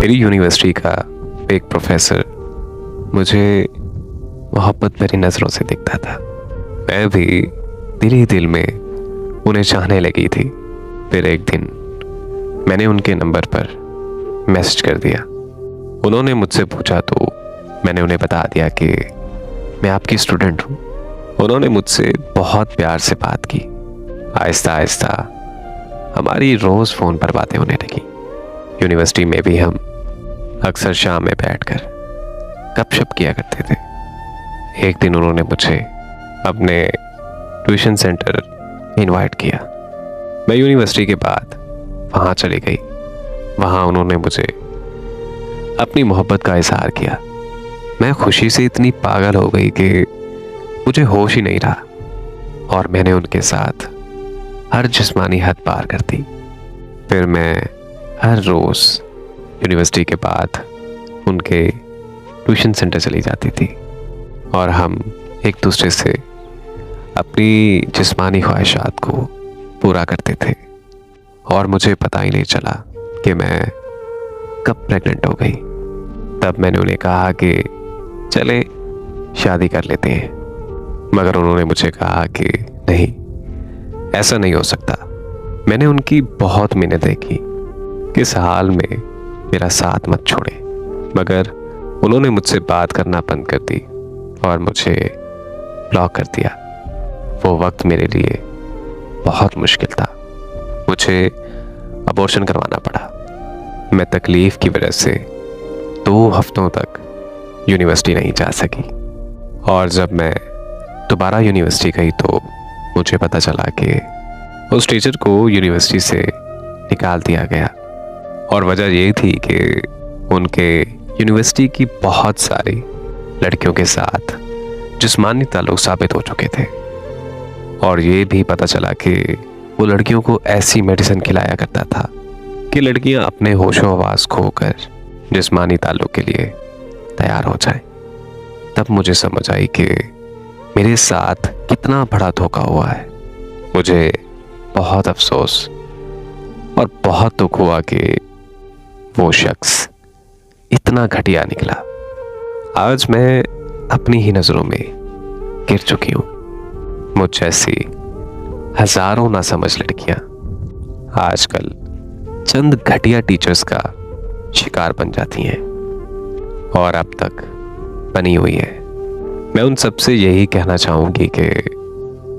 मेरी यूनिवर्सिटी का एक प्रोफेसर मुझे मोहब्बत भरी नज़रों से देखता था। मैं भी दिल ही दिल में उन्हें चाहने लगी थी। फिर एक दिन मैंने उनके नंबर पर मैसेज कर दिया। उन्होंने मुझसे पूछा तो मैंने उन्हें बता दिया कि मैं आपकी स्टूडेंट हूँ। उन्होंने मुझसे बहुत प्यार से बात की। आहिस्ता आहिस्ता हमारी रोज़ फ़ोन पर बातें होने लगी। यूनिवर्सिटी में भी हम अक्सर शाम में बैठकर गपशप किया करते थे। एक दिन उन्होंने मुझे अपने ट्यूशन सेंटर इनवाइट किया। मैं यूनिवर्सिटी के बाद वहाँ चली गई। वहाँ उन्होंने मुझे अपनी मोहब्बत का इजहार किया। मैं खुशी से इतनी पागल हो गई कि मुझे होश ही नहीं रहा और मैंने उनके साथ हर जिस्मानी हद पार कर दी। फिर मैं हर रोज़ यूनिवर्सिटी के बाद उनके ट्यूशन सेंटर चली जाती थी और हम एक दूसरे से अपनी जिस्मानी ख्वाहिशात को पूरा करते थे। और मुझे पता ही नहीं चला कि मैं कब प्रेग्नेंट हो गई। तब मैंने उन्हें कहा कि चले शादी कर लेते हैं, मगर उन्होंने मुझे कहा कि नहीं, ऐसा नहीं हो सकता। मैंने उनकी बहुत मिन्नतें की कि इस हाल में मेरा साथ मत छोड़े, मगर उन्होंने मुझसे बात करना बंद कर दी और मुझे ब्लॉक कर दिया। वो वक्त मेरे लिए बहुत मुश्किल था। मुझे अबॉर्शन करवाना पड़ा। मैं तकलीफ़ की वजह से 2 हफ्तों तक यूनिवर्सिटी नहीं जा सकी और जब मैं दोबारा यूनिवर्सिटी गई तो मुझे पता चला कि उस टीचर को यूनिवर्सिटी से निकाल दिया गया। और वजह ये थी कि उनके यूनिवर्सिटी की बहुत सारी लड़कियों के साथ जिस्मानी ताल्लुक साबित हो चुके थे। और ये भी पता चला कि वो लड़कियों को ऐसी मेडिसिन खिलाया करता था कि लड़कियां अपने होशो हवास खोकर जिस्मानी ताल्लुक के लिए तैयार हो जाएं। तब मुझे समझ आई कि मेरे साथ कितना बड़ा धोखा हुआ है। मुझे बहुत अफसोस और बहुत दुख हुआ कि वो शख्स इतना घटिया निकला। आज मैं अपनी ही नज़रों में गिर चुकी हूँ। मुझ जैसी हजारों नासमझ लड़कियां आजकल चंद घटिया टीचर्स का शिकार बन जाती हैं और अब तक बनी हुई है। मैं उन सबसे यही कहना चाहूँगी कि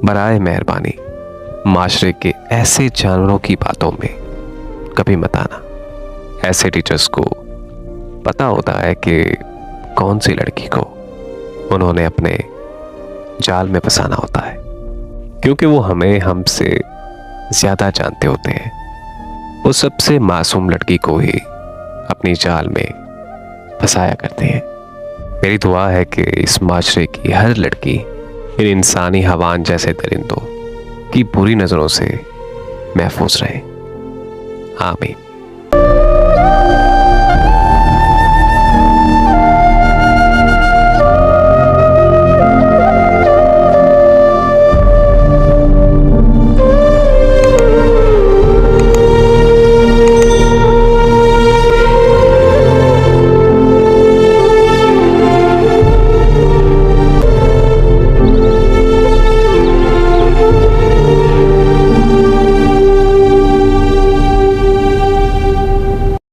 बराए मेहरबानी माशरे के ऐसे जानवरों की बातों में कभी मत आना। ऐसे टीचर्स को पता होता है कि कौन सी लड़की को उन्होंने अपने जाल में फंसाना होता है, क्योंकि वो हमें हमसे ज़्यादा जानते होते हैं। वो सबसे मासूम लड़की को ही अपनी जाल में फंसाया करते हैं। मेरी दुआ है कि इस माशरे की हर लड़की इन इंसानी हवान जैसे दरिंदों की बुरी नज़रों से महफूज रहे। आमीन।